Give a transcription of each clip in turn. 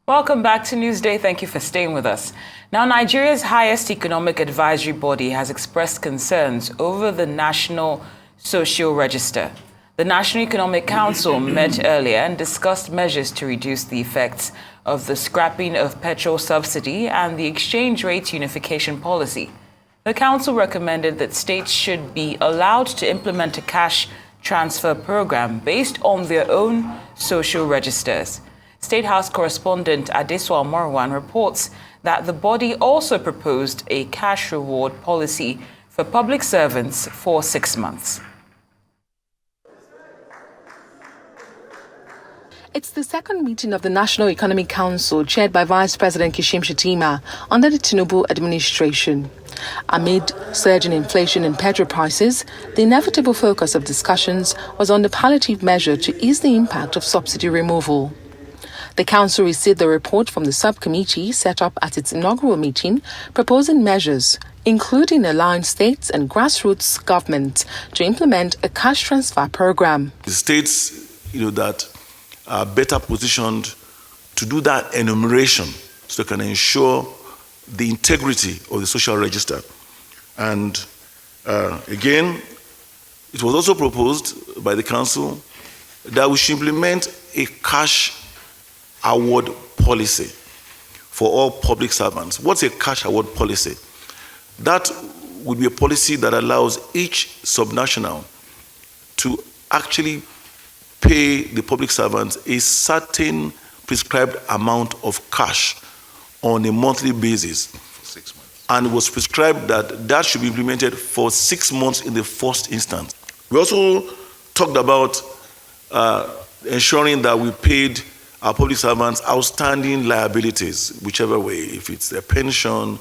Welcome back to Newsday. Thank you for staying with us. Now, Nigeria's highest economic advisory body has expressed concerns over the National Social Register. The National Economic Council met earlier and discussed measures to reduce the effects of the scrapping of petrol subsidy and the exchange rate unification policy. The council recommended that states should be allowed to implement a cash transfer program based on their own social registers. State House correspondent Adeswa Marwan reports that the body also proposed a cash reward policy for public servants for 6 months. It's the second meeting of the National Economic Council chaired by Vice President Kashim Shettima under the Tinubu administration. Amid surging inflation and petrol prices, the inevitable focus of discussions was on the palliative measure to ease the impact of subsidy removal. The Council received the report from the subcommittee set up at its inaugural meeting, proposing measures, including allowing states and grassroots governments to implement a cash transfer program. The states, that are better positioned to do that enumeration so they can ensure the integrity of the social register. And again, it was also proposed by the Council that we should implement a cash award policy for all public servants. What's a cash award policy? That would be a policy that allows each subnational to actually pay the public servants a certain prescribed amount of cash on a monthly basis. For 6 months. And it was prescribed that that should be implemented for 6 months in the first instance. We also talked about ensuring that we paid our public servants outstanding liabilities, whichever way, if it's their pension,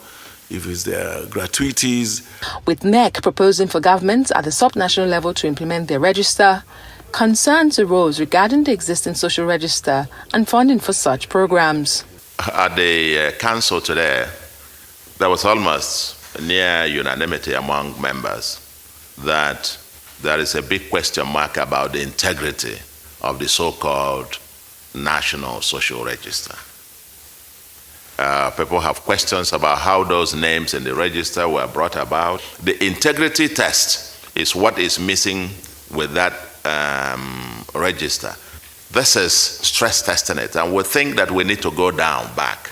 if it's their gratuities. With NEC proposing for governments at the subnational level to implement their register, concerns arose regarding the existing social register and funding for such programs. At the council today, there was almost near unanimity among members that there is a big question mark about the integrity of the so-called National Social Register. People have questions about how those names in the register were brought about. The integrity test is what is missing with that register. This is stress testing it, and we think that we need to go back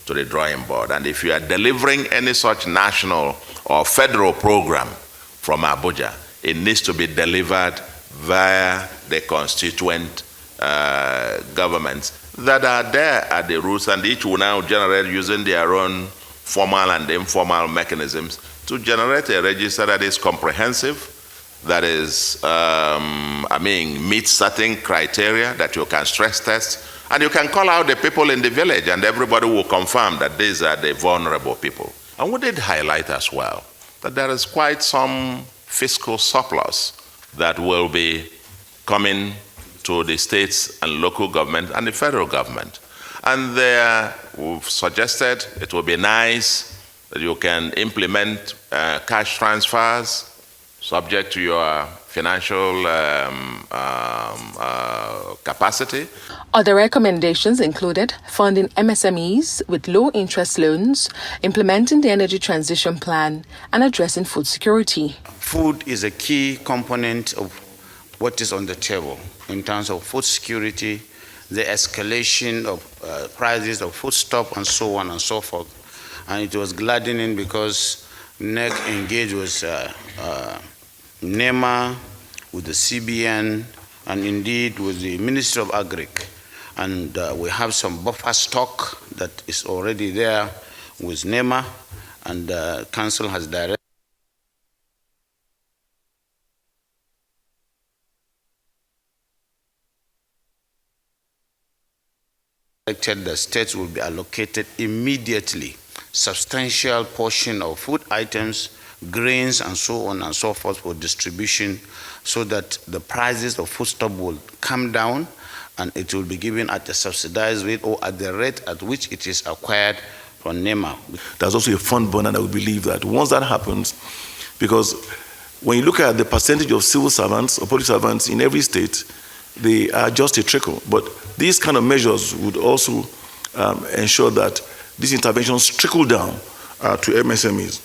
to the drawing board. And if you are delivering any such national or federal program from Abuja, it needs to be delivered via the constituent governments that are there at the roots, and each will now generate using their own formal and informal mechanisms to generate a register that is comprehensive, that is, meets certain criteria that you can stress test, and you can call out the people in the village and everybody will confirm that these are the vulnerable people. And we did highlight as well that there is quite some fiscal surplus that will be coming to the states and local government and the federal government. And there we've suggested it would be nice that you can implement cash transfers subject to your financial capacity. Other recommendations included funding MSMEs with low-interest loans, implementing the energy transition plan, and addressing food security. Food is a key component of what is on the table in terms of food security, the escalation of prices of foodstuff, and so on and so forth. And it was gladdening because NEC engaged with NEMA, with the CBN, and indeed with the Ministry of Agric. And we have some buffer stock that is already there with NEMA, and the Council has directed the states will be allocated immediately substantial portion of food items, grains, and so on and so forth for distribution, so that the prices of foodstuff will come down and it will be given at a subsidized rate or at the rate at which it is acquired from NEMA. There's also a fund burner that we believe that once that happens, because when you look at the percentage of civil servants or public servants in every state, they are just a trickle. But these kind of measures would also ensure that these interventions trickle down to MSMEs.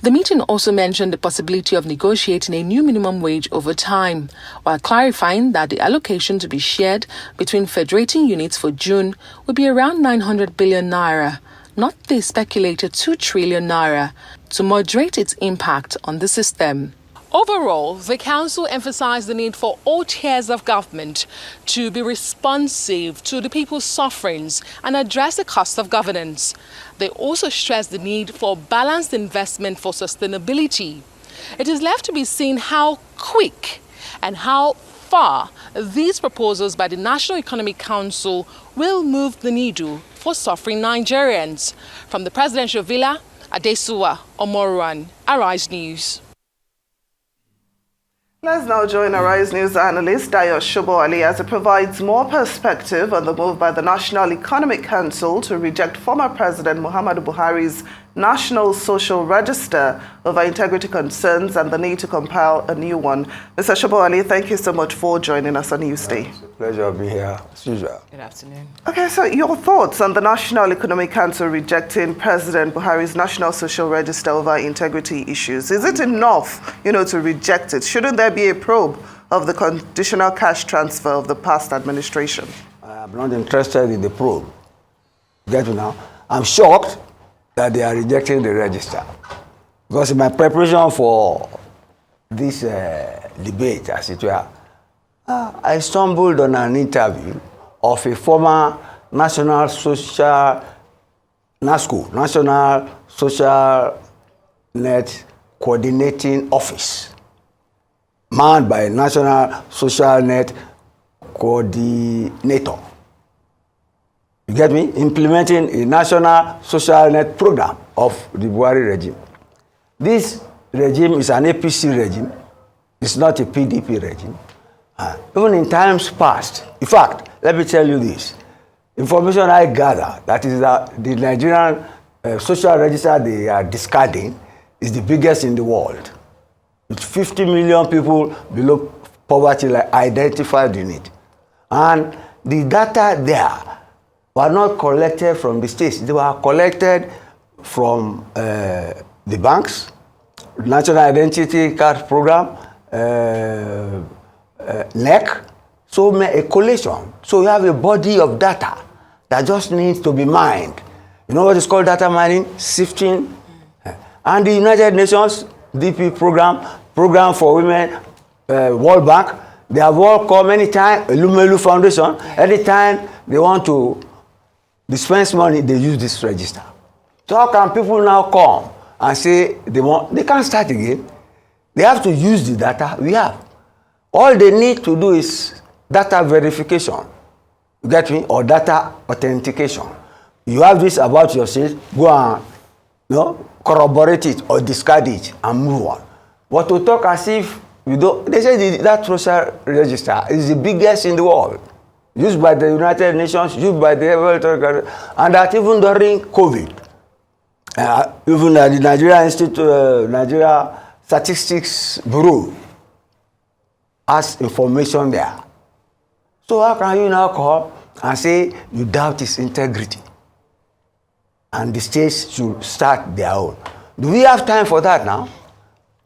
The meeting also mentioned the possibility of negotiating a new minimum wage over time, while clarifying that the allocation to be shared between federating units for June would be around 900 billion naira, not the speculated 2 trillion naira, to moderate its impact on the system. Overall, the Council emphasized the need for all tiers of government to be responsive to the people's sufferings and address the cost of governance. They also stressed the need for balanced investment for sustainability. It is left to be seen how quick and how far these proposals by the National Economic Council will move the needle for suffering Nigerians. From the Presidential Villa, Adesuwa Omoruan, Arise News. Let's now join Arise News analyst Dayo Sobowale as he provides more perspective on the move by the National Economic Council to reject former President Muhammadu Buhari's National Social Register over integrity concerns and the need to compile a new one. Mr. Sobowale, thank you so much for joining us on Newsday. It's a pleasure being here, as usual. Good afternoon. Okay, so your thoughts on the National Economic Council rejecting President Buhari's National Social Register over integrity issues. Is it enough, to reject it? Shouldn't there be a probe of the conditional cash transfer of the past administration? I'm not interested in the probe. Get me now? I'm shocked that they are rejecting the register. Because in my preparation for this debate, as it were, I stumbled on an interview of a former National Social Net Coordinating Office, manned by a National Social Net Coordinator. You get me? Implementing a national social net program of the Buhari regime. This regime is an APC regime. It's not a PDP regime. Even in times past, in fact, let me tell you this. Information I gather, that is the Nigerian social register they are discarding is the biggest in the world. With 50 million people below poverty line identified in it. And the data there were not collected from the states. They were collected from the banks, National Identity Card Program, NEC, so a collation. So you have a body of data that just needs to be mined. You know what is called data mining? Sifting. And the United Nations DP program for women, World Bank, they have all come anytime, Lumelu Foundation, anytime they want to dispense money, they use this register. So how can people now come and say they can't start again? They have to use the data we have. All they need to do is data verification. You get me? Or data authentication. You have this about yourself, go and corroborate it or discard it and move on. But to talk as if you don't, they say that social register is the biggest in the world. Used by the United Nations, used by the World, and that even during COVID, even the Nigeria Statistics Bureau has information there. So how can you now come and say you doubt its integrity? And the states should start their own. Do we have time for that now?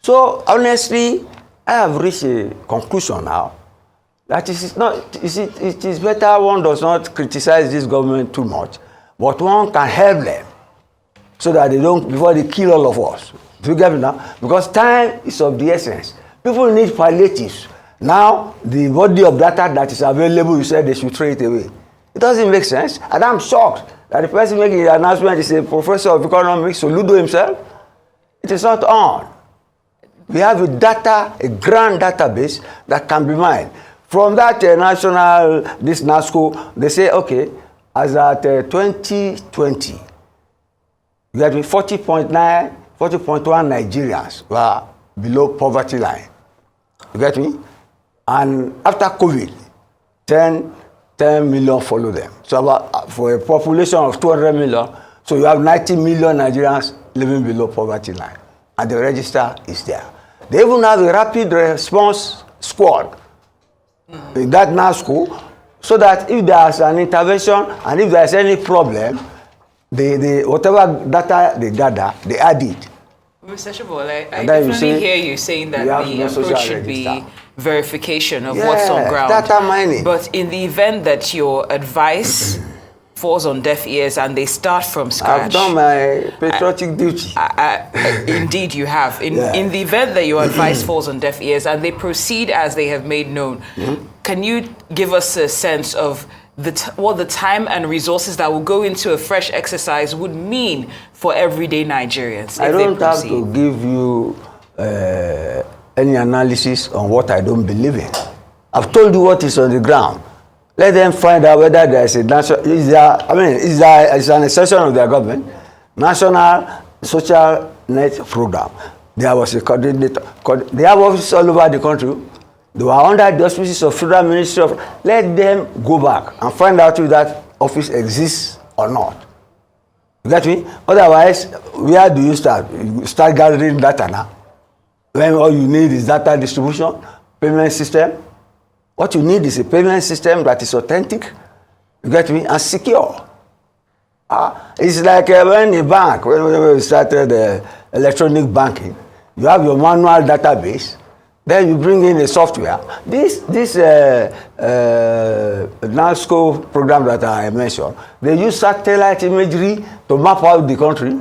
So honestly, I have reached a conclusion now that it is better one does not criticize this government too much, but one can help them so that they don't, before they kill all of us. Do you get me now? Because time is of the essence. People need palliatives. Now, the body of data that is available, you said they should throw it away. It doesn't make sense. And I'm shocked that the person making the announcement is a professor of economics, Soludo himself. It is not on. We have a grand database that can be mined. From that this NASCO, they say, okay, as at 2020, you get me, 40.1 Nigerians were below poverty line. You get me? And after COVID, 10 million follow them. So for a population of 200 million, so you have 90 million Nigerians living below poverty line. And the register is there. They even have a rapid response squad. In that NASCO, so that if there's an intervention and if there's any problem, they whatever data they gather, they add it. Mr. Sobowale, I definitely hear you saying that the approach should be verification of what's on ground. Data mining. But in the event that your advice falls on deaf ears and they start from scratch. I've done my patriotic duty. Indeed, you have. In the event that your advice falls on deaf ears and they proceed as they have made known, can you give us a sense of what the time and resources that will go into a fresh exercise would mean for everyday Nigerians? I don't have to give you any analysis on what I don't believe in. I've told you what is on the ground. Let them find out whether there is a national, it's an extension of their government, National Social Net Program. There was a coordinator. They have offices all over the country. They were under the auspices of Federal Ministry of. Let them go back and find out if that office exists or not. You get me? Otherwise, where do you start? You start gathering data now. When all you need is data distribution, payment system. What you need is a payment system that is authentic, you get me, and secure. It's like when a bank, when we started electronic banking, you have your manual database, then you bring in a software. This NASCO program that I mentioned, they use satellite imagery to map out the country.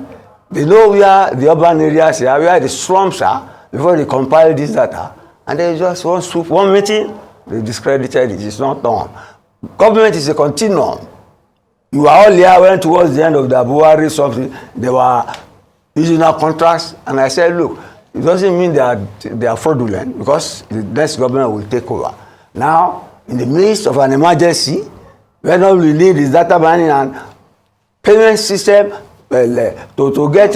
They know where the urban areas are, where the slums are, before they compile this data. And they just one meeting, they discredited it. It's not done. Government is a continuum. You were all here when towards the end of the Buhari something, they were using our contracts, and I said, look, it doesn't mean they are fraudulent because the next government will take over. Now, in the midst of an emergency, when all we need is data mining and payment system to get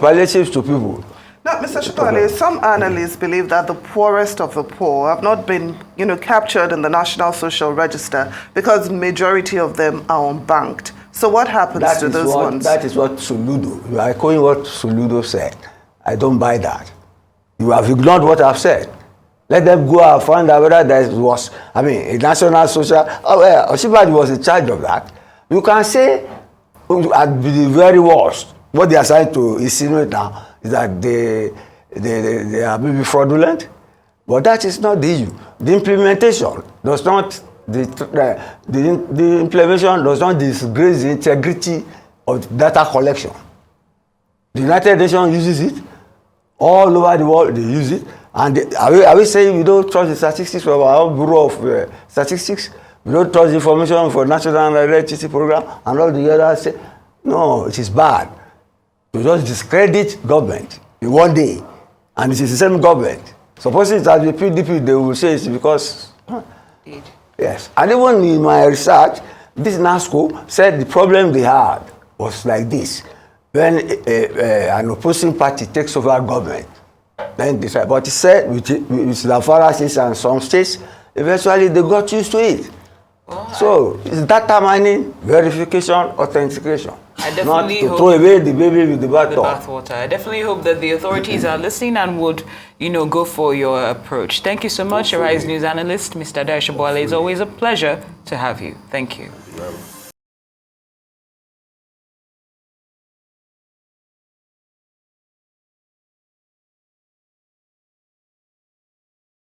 palliatives to people. Now, Mr. Sobowale, some analysts believe that the poorest of the poor have not been, captured in the National Social Register because majority of them are unbanked. So what happens to those ones? That is what Soludo, you are echoing what Soludo said. I don't buy that. You have ignored what I've said. Let them go and find out whether there was, a national social, Oshibadi was in charge of that. You can say, at the very worst, what they are trying to insinuate now is that they are maybe fraudulent, but that is not the issue. The implementation does not, the implementation does not disgrace the integrity of data collection. The United Nations uses it. All over the world, they use it. And are we saying we don't trust the statistics from our Bureau of Statistics? We don't trust the information for National Electricity Program and all the others say, no, it is bad. To just discredit government in one day, and it is the same government. Supposing it has the PDP, they will say it's because, yes. And even in my research, this NASCO said the problem they had was like this. When an opposing party takes over government, then decide. But he said with the Pharisees and some states, eventually they got used to it. Well, so it's data mining, verification, authentication. I definitely not to throw away the baby with the bathwater. I definitely hope that the authorities are listening and would, go for your approach. Thank you so much, Arise News analyst, Mr. Dayo Sobowale. It's always a pleasure to have you. Thank you.